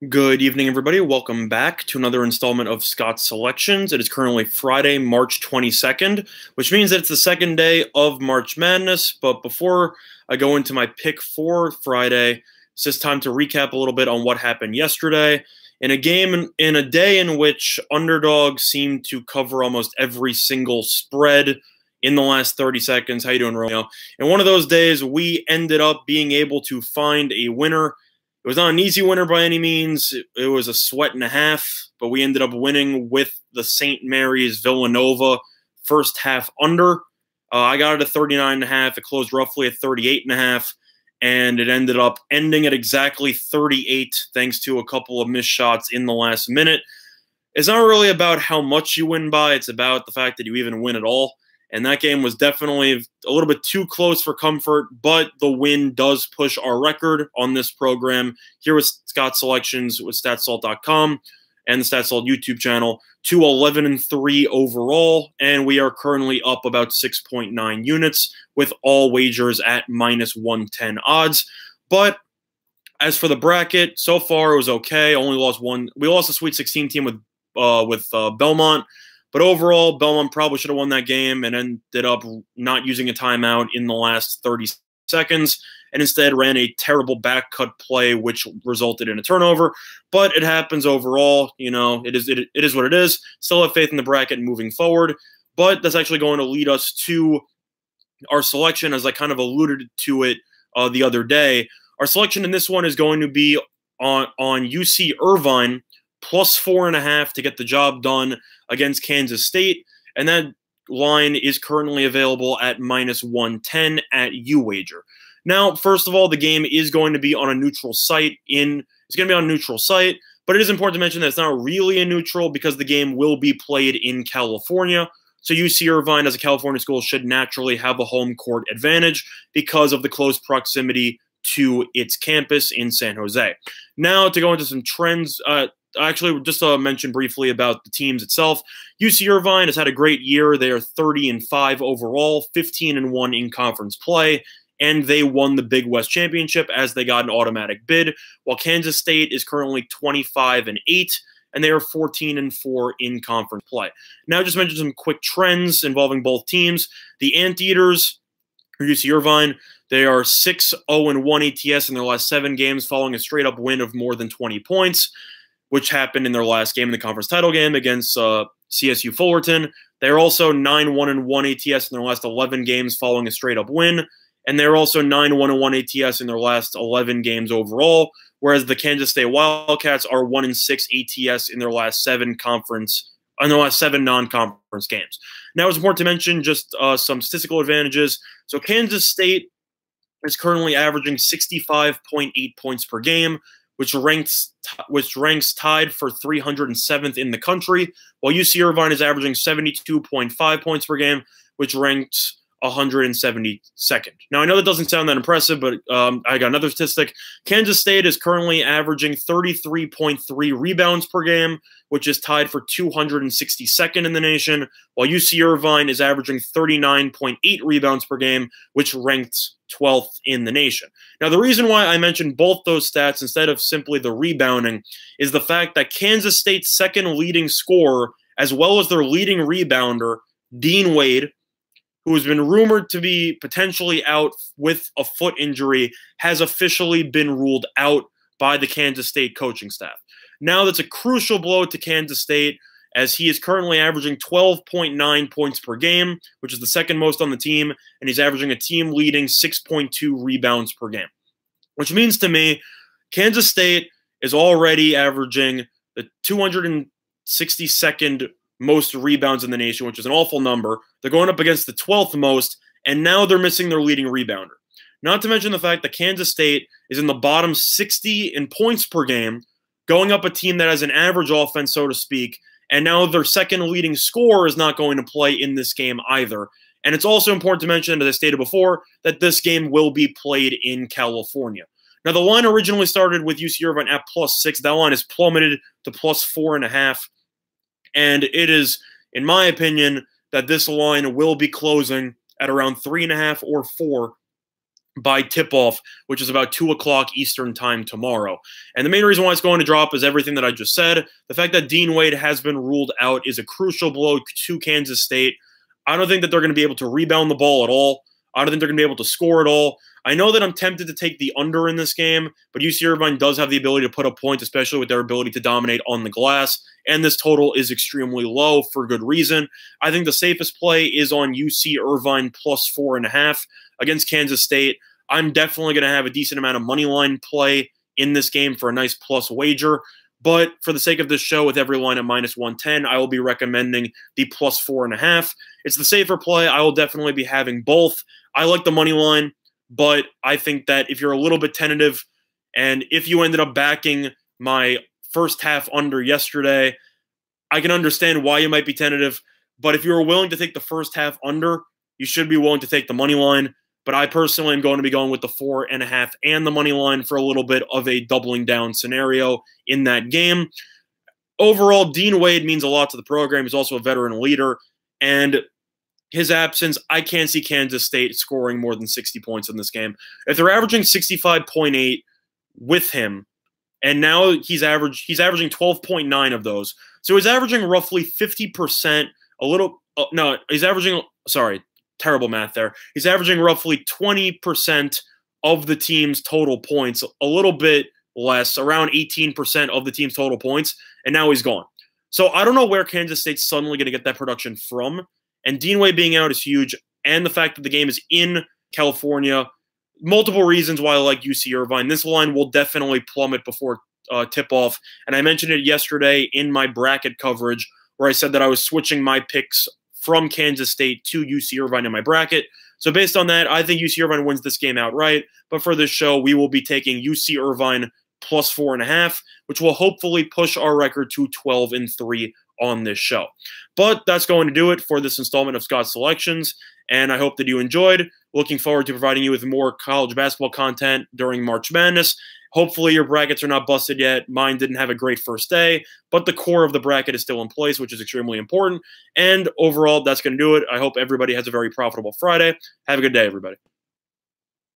Good evening, everybody. Welcome back to another installment of Scott's Selections. It is currently Friday, March 22nd, which means that it's the second day of March Madness. But before I go into my pick for Friday, it's just time to recap a little bit on what happened yesterday. In a day in which underdogs seemed to cover almost every single spread in the last 30 seconds. How you doing, Romeo? In one of those days, we ended up being able to find a winner. It was not an easy winner by any means. It was a sweat and a half, but we ended up winning with the St. Mary's Villanova first half under. I got it at 39.5. It closed roughly at 38.5, and it ended up ending at exactly 38 thanks to a couple of missed shots in the last minute. It's not really about how much you win by. It's about the fact that you even win at all. And that game was definitely a little bit too close for comfort, but the win does push our record on this program here with Scott Selections with StatSalt.com and the StatSalt YouTube channel to 11-3 overall, and we are currently up about 6.9 units with all wagers at -110 odds. But as for the bracket, so far it was okay. Only lost one. We lost a Sweet 16 team with Belmont. But overall, Belmont probably should have won that game and ended up not using a timeout in the last 30 seconds and instead ran a terrible back cut play, which resulted in a turnover. But it happens overall. You know, it is what it is. Still have faith in the bracket moving forward. But that's actually going to lead us to our selection, as I kind of alluded to it the other day. Our selection in this one is going to be on UC Irvine plus 4.5 to get the job done against Kansas State, and that line is currently available at -110 at UWager. Now, first of all, the game is going to be on a neutral site. It's going to be on a neutral site, but it is important to mention that it's not really a neutral because the game will be played in California. So UC Irvine, as a California school, should naturally have a home court advantage because of the close proximity to its campus in San Jose. Now, to go into some trends, actually, just to mention briefly about the teams itself. UC Irvine has had a great year. They are 30-5 overall, 15-1 in conference play, and they won the Big West Championship as they got an automatic bid, while Kansas State is currently 25-8, and they are 14-4 in conference play. Now, just mention some quick trends involving both teams. The Anteaters, or UC Irvine, they are 6-0-1 ATS in their last 7 games, following a straight-up win of more than 20 points, which happened in their last game in the conference title game against CSU Fullerton. They're also 9-1-1 ATS in their last 11 games following a straight-up win, and they're also 9-1-1 ATS in their last 11 games overall, whereas the Kansas State Wildcats are 1-6 ATS in their last 7 non-conference games. Now, it's important to mention just some statistical advantages. So Kansas State is currently averaging 65.8 points per game, which ranks tied for 307th in the country, while UC Irvine is averaging 72.5 points per game, which ranks 172nd. Now, I know that doesn't sound that impressive, but I got another statistic. Kansas State is currently averaging 33.3 rebounds per game, which is tied for 262nd in the nation, while UC Irvine is averaging 39.8 rebounds per game, which ranks 12th in the nation. Now, the reason why I mentioned both those stats instead of simply the rebounding is the fact that Kansas State's second leading scorer, as well as their leading rebounder, Dean Wade, who has been rumored to be potentially out with a foot injury, has officially been ruled out by the Kansas State coaching staff. Now, that's a crucial blow to Kansas State, as he is currently averaging 12.9 points per game, which is the second most on the team, and he's averaging a team-leading 6.2 rebounds per game. Which means to me, Kansas State is already averaging the 262nd most rebounds in the nation, which is an awful number. They're going up against the 12th most, and now they're missing their leading rebounder. Not to mention the fact that Kansas State is in the bottom 60 in points per game, going up a team that has an average offense, so to speak, and now their second leading scorer is not going to play in this game either. And it's also important to mention, as I stated before, that this game will be played in California. Now, the line originally started with UC Irvine at +6. That line has plummeted to +4.5. And it is, in my opinion, that this line will be closing at around 3.5 or 4 by tip-off, which is about 2 o'clock Eastern time tomorrow. And the main reason why it's going to drop is everything that I just said. The fact that Dean Wade has been ruled out is a crucial blow to Kansas State. I don't think that they're going to be able to rebound the ball at all. I don't think they're going to be able to score at all. I know that I'm tempted to take the under in this game, but UC Irvine does have the ability to put up points, especially with their ability to dominate on the glass, and this total is extremely low for good reason. I think the safest play is on UC Irvine plus 4.5 against Kansas State. I'm definitely going to have a decent amount of money line play in this game for a nice plus wager, but for the sake of this show, with every line at minus 110, I will be recommending the plus 4.5. It's the safer play. I will definitely be having both. I like the money line, but I think that if you're a little bit tentative, and if you ended up backing my first half under yesterday, I can understand why you might be tentative. But if you're willing to take the first half under, you should be willing to take the money line. But I personally am going to be going with the 4.5 and the money line for a little bit of a doubling down scenario in that game. Overall, Dean Wade means a lot to the program. He's also a veteran leader, and his absence, I can't see Kansas State scoring more than 60 points in this game. If they're averaging 65.8 with him, and now he's averaging 12.9 of those. So he's averaging roughly 50%, terrible math there. He's averaging roughly 20% of the team's total points, a little bit less, around 18% of the team's total points, and now he's gone. So I don't know where Kansas State's suddenly going to get that production from. And Dean Wade being out is huge, and the fact that the game is in California, multiple reasons why I like UC Irvine. This line will definitely plummet before tip-off, and I mentioned it yesterday in my bracket coverage where I said that I was switching my picks from Kansas State to UC Irvine in my bracket. So based on that, I think UC Irvine wins this game outright, but for this show, we will be taking UC Irvine plus 4.5, which will hopefully push our record to 12-3 on this show. But that's going to do it for this installment of Scott's Selections, and I hope that you enjoyed. Looking forward to providing you with more college basketball content during March Madness. Hopefully your brackets are not busted yet. Mine didn't have a great first day, but the core of the bracket is still in place, which is extremely important. And overall, that's going to do it. I hope everybody has a very profitable Friday. Have a good day, everybody.